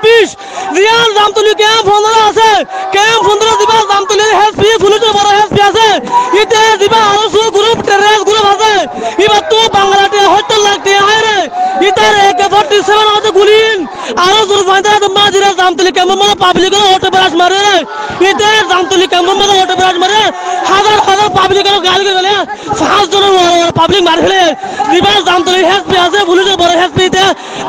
20 Real Jamtoli camp 15 আছে camp 15 দিবা জামতলি হেসপি পুলিশের বড় হেসপি আছে ইতে দিবা আরো গ্রুপ টেররিস্ট গ্রুপ আছে এবার তো বাংলাতে হত্যা লাগতে আরে ইতার AK-47 আছে গুলিন আরো জোর ফাইদা মাঝিরা জামতলি ক্যাম্প মানে পাবলিকের অটো ব্রাশ মারে ইতে জামতলি ক্যাম্প মানে অটো ব্রাশ মারে হাজার হাজার পাবলিকের গালি গেলে 5 জন পাবলিক মার ফেলে দিবা জামতলি হেসপি আছে পুলিশের বড় হেসপি তে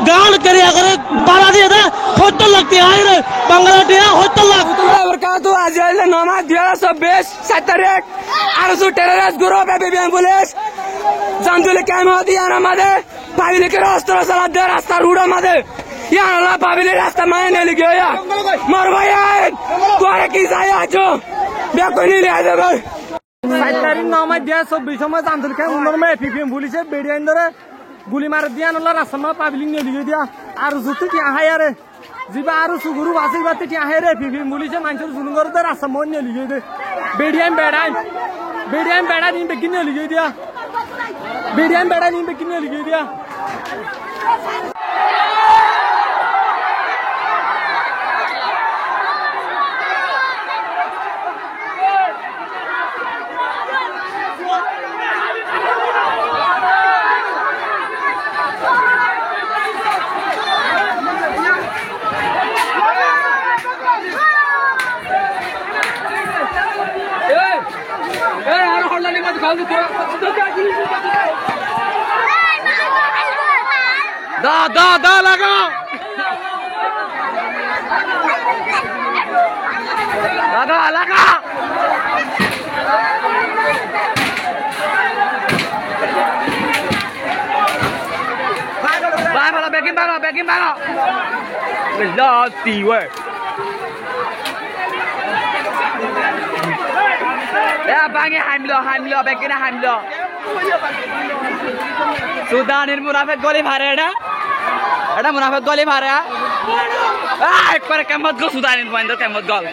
গান কেরিয়া করে বাড়া দিয়ে দে হত্যা লাগতে আরে বাংলাতে হত্যা লাগ বরকাতু আজ নামাজ 2026 7 তারিখ আরসু terrorist group ABBM police Jamtali camp দিয়ে আমাদের পাবলিকের অস্ত্র চালাতে রাস্তা রুড আমাদের ইয়ালা পাবলিক রাস্তা মায় নেলি গয়া মর ভাই তোরে কি চাই আছো বেকনি লে আজ ভাই 7 তারিখ নামাজ 2026 সময় জামতলি ক্যাম্প নরমে এবিবিএম পুলিশে বেড়িয়ান ধরে গুলি মার দিয়া নলা রাস্তা মা পাবলিক নেলি দিয়া আর জুতু কি আহাই আরে জিবা আরো সুগুরু বাসি বাতে কি আহাই রে এবিবিএম পুলিশে মানুষের জুলুম করতে রাস্তা মন নেলি দে বেড়িয়ান বেড়া দিন বেকিন নেলি দিয়া বেড়িয়ান বেড়া দিন বেকিন নেলি দিয়া da laga Back in back. Nasty way. Yeah, bang it, Hamlo, back in a Hamlo. Sudan in Munafet Goli Harada. Ada Munafet Goli Hara. Ah, I cannot go Sudan in one, the Camot Gol.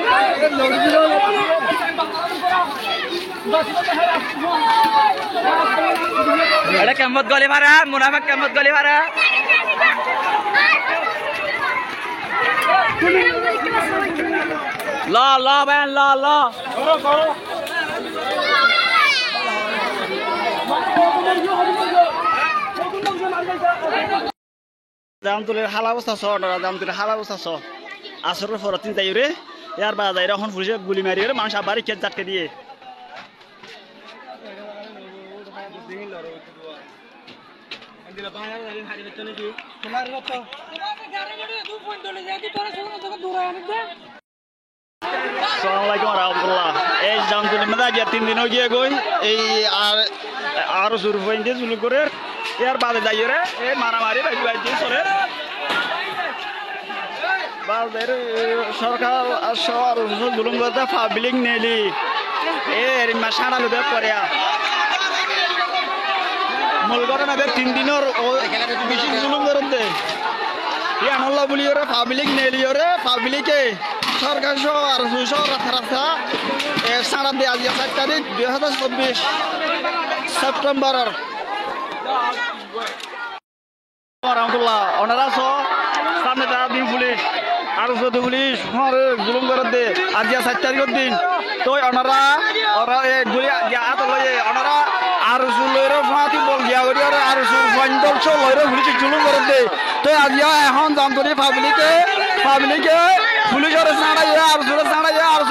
Ada Camot Goli Hara, Munafet Camot Goli Hara. La man la জামতলির হালা অবস্থা ছ জামতলির হালা অবস্থা ছ আসরের পর 3 তারিখে ইয়ার বাজার এখন পুলিশে গুলি মারি করে মানুষ আবার খেত জাটকে দিয়ে আসসালামু আলাইকুম রাহমাতুল্লাহ এই জামতলি মধ্যে আজ 3 দিন হয়ে গই এই আর শুরু হইছে শুরু করে ইয়ার বাদে যাইও রে এই মারামারি বাইতে সরে বাজার সরকার আসর জুলুম করতে পাবলিক নেলি এর মাসানা লবে পড়িয়া মূল ঘটনা 3 দিনের বেশি জুলুম করতে ইয়ানল্লাহ বলি ওরে পাবলিক নেলি ওরে পাবলিকে সরকার সহ আর সুসহ রাস্তা সারা দিয়ে আজ 7 তারিখ 2024 সেপ্টেম্বর রহমতুল্লাহ ওনারা সামনে তারা দিন পুলিশ আর যদি পুলিশ জুলুম করে দে আজ 7 তারিখের দিন তো ওনারা ওনারা আর লইরে ফাঁতি বল গিয়া করি আর পঞ্চল লইরে পুলিশ জুলুম করে দে তো আজ এখন জামতলি পাবলিকে পুলিশের সাড়া আর